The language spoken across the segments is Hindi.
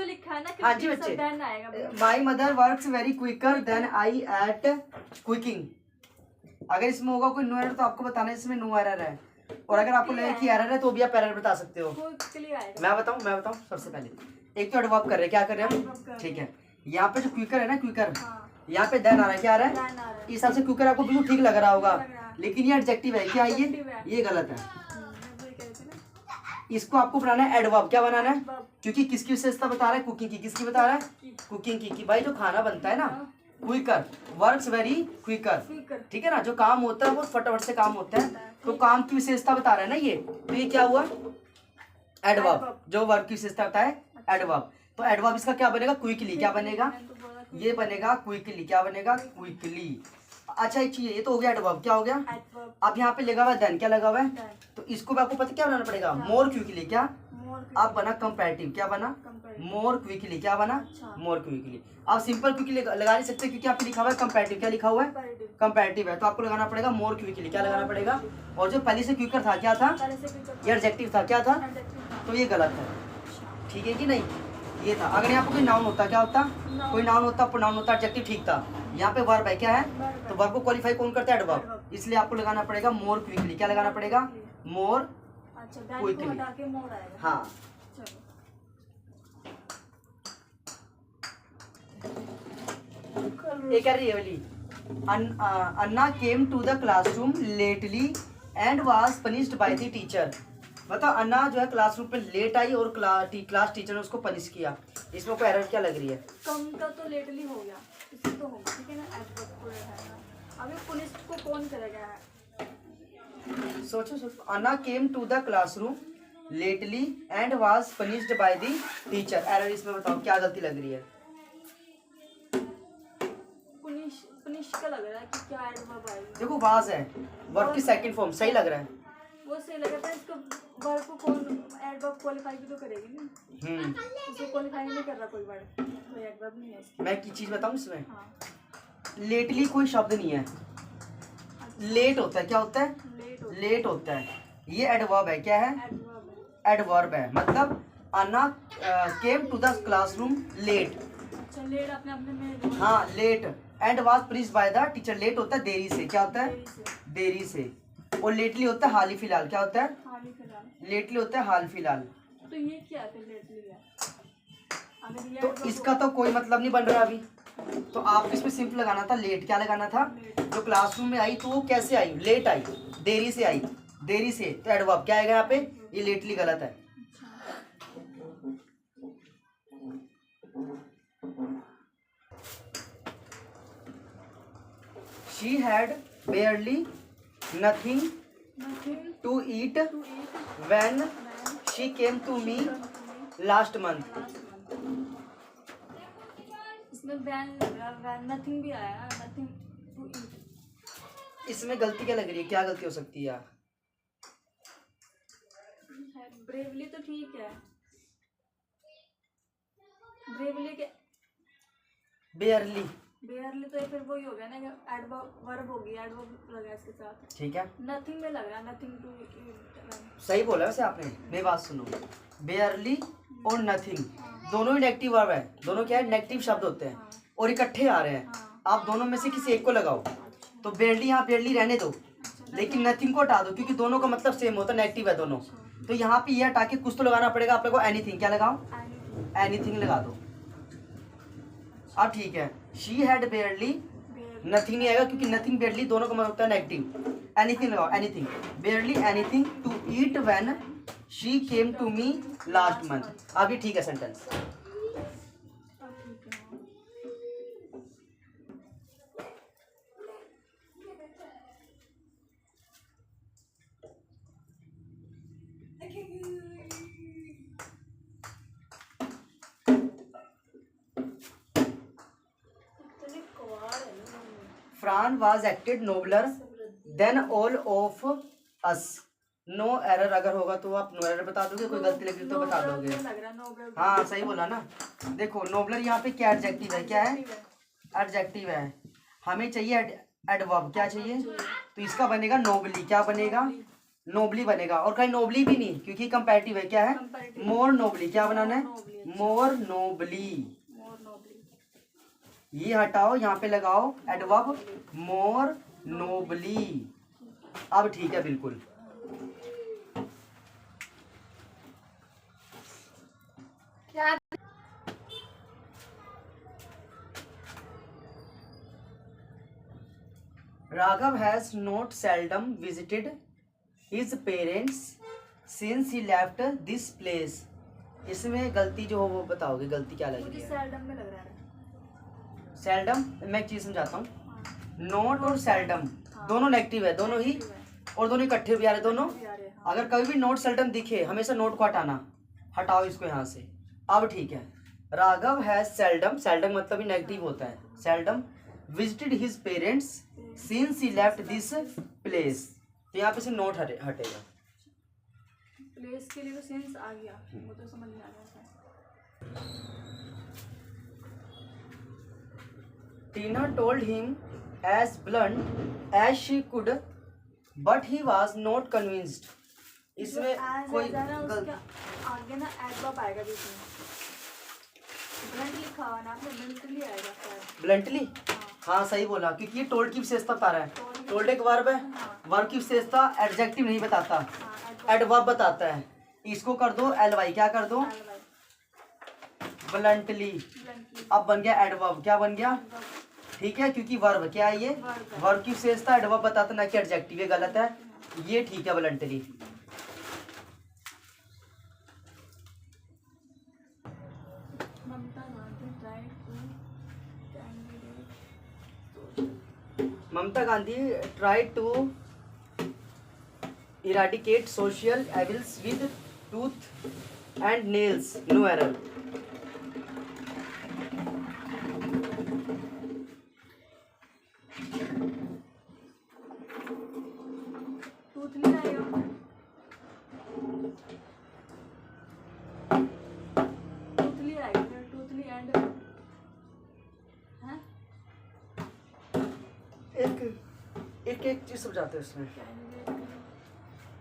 लिखा है ना कि हाँ जी बच्चे, देन आएगा। My mother works very quicker than I eat quicking. अगर इसमें होगा कोई नो एरर तो आपको बताना है इसमें नो एरर है, और अगर आपको लगे कि एरर है तो भी आप एरर बता सकते हो। मैं बताऊं सबसे पहले एक तो एडवर्ब कर रहे हैं, क्या कर रहे हैं, ठीक है। यहाँ पे जो क्विकर है ना, क्विकर यहाँ पे देन आ रहा है, क्या आ रहा है, इस हिसाब से क्विकर आपको बिल्कुल ठीक लग रहा होगा, लेकिन ये एडजेक्टिव है, क्या ये गलत है। इसको आपको बनाना है एडवर्ब, क्या बनाना है, क्योंकि किसकी विशेषता बता रहा है, कुकिंग की। किसकी बता रहा है, कुकिंग की। भाई जो खाना बनता है ना, क्विकर, वर्क्स वेरी क्विकर, ठीक है ना, जो काम होता है वो फटाफट से काम होता है, तो काम की विशेषता बता रहा है ना ये, तो ये क्या हुआ, एडवर्ब। जो वर्ब की विशेषता होता है एडवर्ब, तो एडवर्ब इसका क्या बनेगा, क्विकली। क्या बनेगा, ये बनेगा क्विकली। क्या बनेगा, क्विकली। अच्छा एक चीज, ये तो हो गया एडवर्ब, क्या हो गया। अब यहाँ पे लगा हुआ है देन, क्या लगा हुआ है, तो इसको भी आपको पता क्या बनाना पड़ेगा, मोर क्विकली। क्या अब बना कंपैरेटिव, क्या बना, मोर क्विकली। क्या बना, मोर क्विकली। आप सिंपल क्विकली लगा नहीं सकते क्योंकि आपको लिखा हुआ है कंपैरेटिव। क्या लिखा हुआ है, कंपैरेटिव है, तो आपको लगाना पड़ेगा मोर क्विकली। क्या लगाना पड़ेगा, और जो पहले से क्विकर था क्या था, ये एडजेक्टिव था, क्या था, तो ये गलत है, ठीक है कि नहीं, ये था। अगर यहाँ पे कोई नाउन होता, क्या होता, कोई नाउन होता, प्रोनाउन होता, एडजेक्टिव ठीक था। यहाँ पे वर्ब है, क्या है, तो वर्ब को क्वालिफाई कौन करता है, एडवर्ब, इसलिए आपको लगाना पड़ेगा मोर क्विकली। क्या लगाना पड़ेगा, मोर क्विकली। हाँ एक है वाली, Anna came to the classroom lately and was punished by the teacher. बताओ, अन्ना जो है क्लासरूम पे लेट आई और क्लास टीचर ने उसको पनिश किया। इसमें कोई एरर क्या लग रही है, कम का तो लेटली हो गया, इससे तो होगा, ठीक है ना, एडवर्ब को रहेगा। अभी पुलिस को कौन करेगा है, सोचो। Anna came to the classroom lately and was punished by the teacher. Error इसमें बताओ क्या गलती लग रही है, पुनिश का लग रहा है कि क्या एडवर्ब आएगा। देखो वाज है, वर्ब की सेकंड फॉर्म, सही लग रहा है, वो सही लग रहा है, इसको वर्ब को कौन एडवर्ब क्वालिफाई भी तो करेगी ना, इसको क्वालिफाई नहीं कर रहा कोई वर्ड, कोई एडवर्ब नहीं है इसका। मैं एक चीज बताऊं इसमें, हाँ। लेटली कोई शब्द नहीं है, लेट होता है, क्या होता है, लेट होता है, ये एडवर्ब है, क्या है, एडवर्ब है। मतलब Anna came to the classroom late, late अपने अपने में, हाँ late, and was punished by the teacher. Late होता है देरी से, क्या होता है, देरी से, और लेटली होता है हाल ही फिलहाल। क्या होता है, हाल ही फिलहाल, लेटली होता है हाल फिलहाल। तो ये क्या है फिर लेटली है, अगर ये तो इसका तो कोई मतलब नहीं बन रहा अभी, तो आपको इसमें सिंपल लगाना था लेट। क्या लगाना था, जो क्लासरूम में आई तो वो कैसे आई, लेट आई, देरी से आई, देरी से, तो एडवर्ब क्या आएगा यहाँ पे, ये लेटली गलत है। She had barely nothing to eat when she came to me last month. इसमें when नथिंग भी आया, नथिंग टू ईट। इसमें गलती क्या लग रही है, क्या गलती हो सकती है, ब्रेवली तो ठीक है, ब्रेवली के बेयरली, बेयरली तो फिर वही हो गया ना, एडवर्ब वर्ब हो गया, एडवर्ब लगा इसके साथ, ठीक है। नथिंग में लग रहा है, नथिंग टू, सही बोला वैसे आपने, मेरी बात सुनो, बेयरली और नथिंग दोनों ही नेगेटिव वर्ब है, दोनों क्या है, नेगेटिव शब्द होते हैं, और इकट्ठे आ रहे हैं, आप दोनों में से किसी एक को लगाओ, तो बेयरली यहाँ बेयरली रहने दो, लेकिन नथिंग को हटा दो, क्योंकि दोनों का मतलब सेम होता है, नेगेटिव है दोनों, तो यहाँ पे ये हटा के कुछ तो लगाना पड़ेगा आप लोगों को, एनीथिंग। क्या लगाओ, एनीथिंग लगा दो। अब ठीक है, शी हैड बेयरली, नथिंग नहीं आएगा क्योंकि नथिंग बेयरली दोनों का मतलब होता है नेगेटिव, एनीथिंग लगाओ, anything, barely anything to eat when she came to me last month. अभी ठीक है sentence. Fran was acted nobler than all of us. No error अगर होगा तो आप नो एरर बता दोगे, कोई गलती लगी तो बता दोगे। हाँ सही बोला ना। देखो नोबलर यहाँ पे क्या एडजेक्टिव है, क्या है, एडजेक्टिव है, हमें चाहिए एडवर्ब, क्या चाहिए, तो इसका बनेगा नोबली। क्या बनेगा, नोबली बनेगा, और कहीं नोबली भी नहीं क्योंकि कंपैरेटिव है। क्या है? Comparative. मोर नोबली। क्या बनाना है? Nobly, अच्छा। मोर नोबली। मोर नोबली। ये हटाओ, यहाँ पे लगाओ एडवर्ब मोर नोबली। अब ठीक है बिल्कुल। क्या? Raghav has not seldom visited his parents since he left this place. इसमें गलती जो हो वो बताओगे, गलती क्या लगी मुझे है? सेल्डम में लग रहा है। सेल्डम, मैं एक चीज समझाता हूँ। हाँ, नॉट और सेल्डम हाँ। दोनों नेगेटिव है, दोनों ही, negative है। और दोनों इकट्ठे भी आ रहे दोनों। भी आ रहे हैं, हाँ। अगर कभी भी नोट सेल्डम दिखे हमेशा नोट को हटाना, हटाओ इसको यहाँ से। अब ठीक है। राघव हैज सेल्डम, सेल्डम मतलब ही नेगेटिव होता है। Seldom visited his parents since he left this place, तो यहाँ पे से नोट हटेगा। प्लेस के लिए तो सेंस आ गया, वो तो समझ में आ गया था। Tina told him as blunt as she could, but he was not convinced. इसमें as कोई है ना, गलती। उसका आगे ना एडवर्ब आएगा बीच में। ब्लंट लिखा हुआ ना, आपने ब्लंटली आएगा शायद। ब्लंटली, हाँ। हाँ सही बोला, क्योंकि ये टोल्ड की विशेषता बता रहा है। टोल्ड एक वर्ब है, हाँ। वर्ब की विशेषता एडजेक्टिव नहीं बताता, हाँ, एडवर्ब बताता है। इसको कर दो एलवाई, क्या कर दो? ब्लंटली। ब्लंटली। अब बन गया एडवर्ब। क्या बन गया? ठीक है, क्योंकि वर्ब क्या है ये? वर्ब की विशेषता एडवर्ब बताता ना कि एडजेक्टिव। ये गलत है, ये ठीक है bluntly. Mamata Gandhi tried to eradicate social evils with tooth and nails. No error. टूथली आएगा। टूथली आएगा, टूथली एंड एक चीज समझाते हैं इसमें।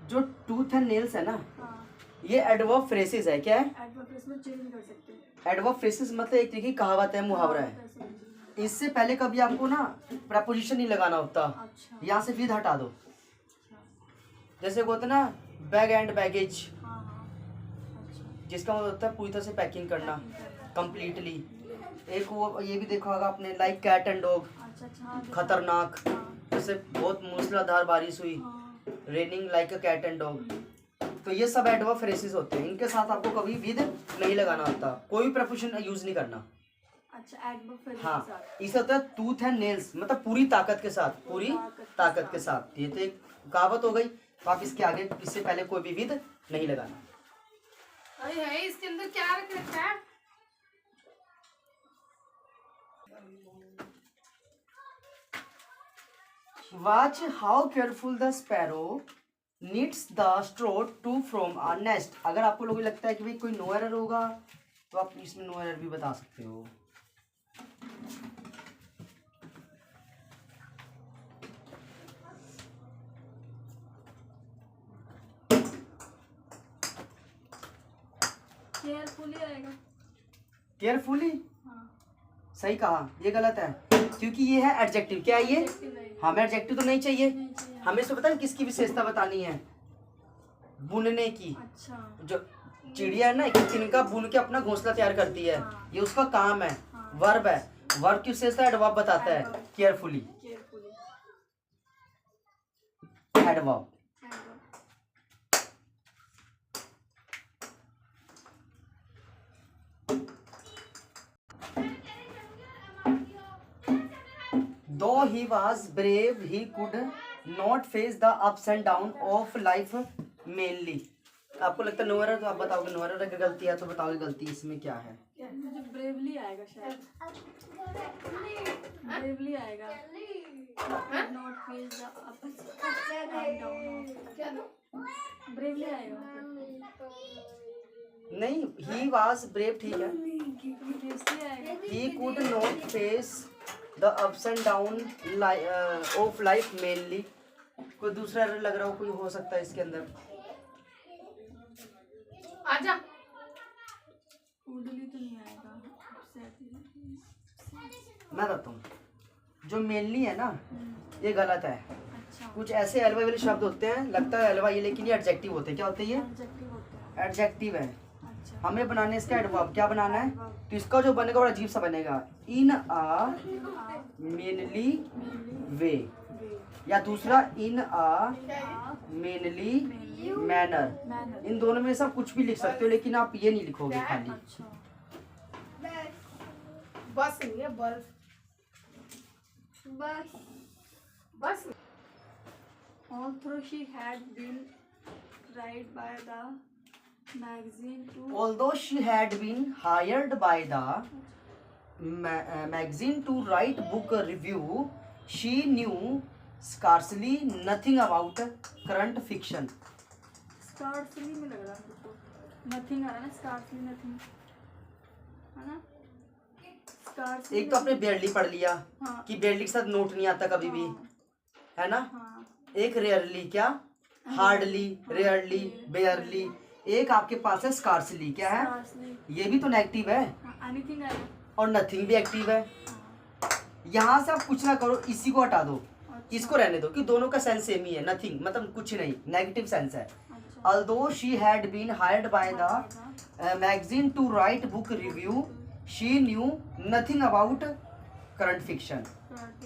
जो टूथ एंड नेल्स है ना, हाँ, ये एडवर्ब फ्रेसेस है। क्या है? एडवर्ब इसमें चेंज कर सकते हैं। एडवर्ब फ्रेसेस मतलब एक तरीके की कहावत है, मुहावरा है। इससे पहले कभी आपको ना प्रपोजिशन नहीं लगाना होता, अच्छा। यहाँ से विद हटा दो। अच्छा। जैसे वो होता है ना बैग एंड बैगेज, हाँ, हाँ, अच्छा। जिसका मतलब होता है पूरी तरह से पैकिंग करना कंप्लीटली। एक वो ये भी देखा होगा आपने, लाइक कैट एंड डॉग, अच्छा, अच्छा, हाँ, देखा। खतरनाक। हाँ, जैसे बहुत मूसलाधार बारिश हुई, हाँ, raining like a cat and dog. तो ये सब एडवर्ब फ्रेसेस होते हैं, इनके साथ आपको कभी विद नहीं लगाना होता, कोई प्रपोजिशन यूज नहीं करना। अच्छा, एडवर्ब फ्रेज के हाँ, साथ। इसे होता है टूथ एंड नेल्स, मतलब पूरी ताकत के साथ, पूरी ताकत के साथ। ये तो एक कहावत हो गई, तो आप इसके आगे इससे पहले कोई भी विद नहीं लगाना। अरे है इसके अंदर क्या रख रखा है? Watch how careful the sparrow knits the straw to from a nest. अगर आपको लोग लगता है कि भाई कोई नो एरर होगा, तो आप इसमें नो एरर भी बता सकते हो। केयरफुली आएगा। केयरफुली, हाँ, सही कहा, ये गलत है क्योंकि ये है एडजेक्टिव। क्या है ये? adjective आएगा। हमें एडजेक्टिव तो नहीं चाहिए, नहीं चाहिए। हमें इसमें पता है किसकी विशेषता बतानी है? बुनने की। अच्छा। जो चिड़िया है ना, एक तिनका बुन के अपना घोंसला तैयार करती है, हाँ। ये उसका काम है। हाँ। वर्ब है, वर्ब की विशेषता एडवर्ब बताता है। Adverb। Carefully, carefully. Adverb. Though he was brave, he could not face the ups and downs of life mainly. आपको लगता है नो एरर, तो आप बताओगे नो एरर। अगर गलती है तो बताओगे गलती इसमें क्या है? मुझे ब्रेवली आएगा शायद। ब्रेवली आएगा। Not face the ups and down. Bravely आएगा। नहीं, he was brave, ठीक है। ब्रेवली आएगा। He could not face the ups and downs of life mainly. कोई दूसरा एरर लग रहा हो, कोई हो सकता है इसके अंदर। आजा। वुडली तो नहीं आएगा, मैं बताता हूँ, जो मेनली है ना ये गलत है। अच्छा कुछ ऐसे एलवाई वाले शब्द होते हैं, लगता है एलवाई, लेकिन ये एडजेक्टिव होते हैं। क्या होते हैं ये? एडजेक्टिव होता है। एडजेक्टिव है। अच्छा हमें बनाने इसका एडवर्ब। क्या बनाना है? तो इसका जो बनेगा बड़ा अजीब सा बनेगा, इन अ मेनली वे, या दूसरा इन अ मेनली मैनर। इन दोनों में सब कुछ भी लिख सकते हो, लेकिन आप ये नहीं लिखोगे खाली। अच्छा बस नहीं है, बर्फ। बस although she had been tried by the magazine to Although she had been hired by the magazine to write book review, she knew scarcely nothing about current fiction. scarcely में लग रहा है मेरे को, nothing आ रहा है ना, scarcely nothing है ना, scarcely एक तो आपने बेयरली पढ़ लिया हाँ। कि बेयरली के साथ नोट नहीं आता कभी भी, है ना। हाँ एक रेयरली, क्या हार्डली, रेयरली, बेयरली। एक आपके पास है स्कार्सली। क्या है? scarcely ये भी तो नेगेटिव है, anything आएगा। और नथिंग भी एक्टिव है। यहाँ से आप कुछ ना करो, इसी को हटा दो, इसको रहने दो, कि दोनों का सेंस सेम ही है। नथिंग मतलब कुछ नहीं, नेगेटिव सेंस है। अच्छा Although she had been hired by the magazine to write book review, she knew nothing about current fiction. current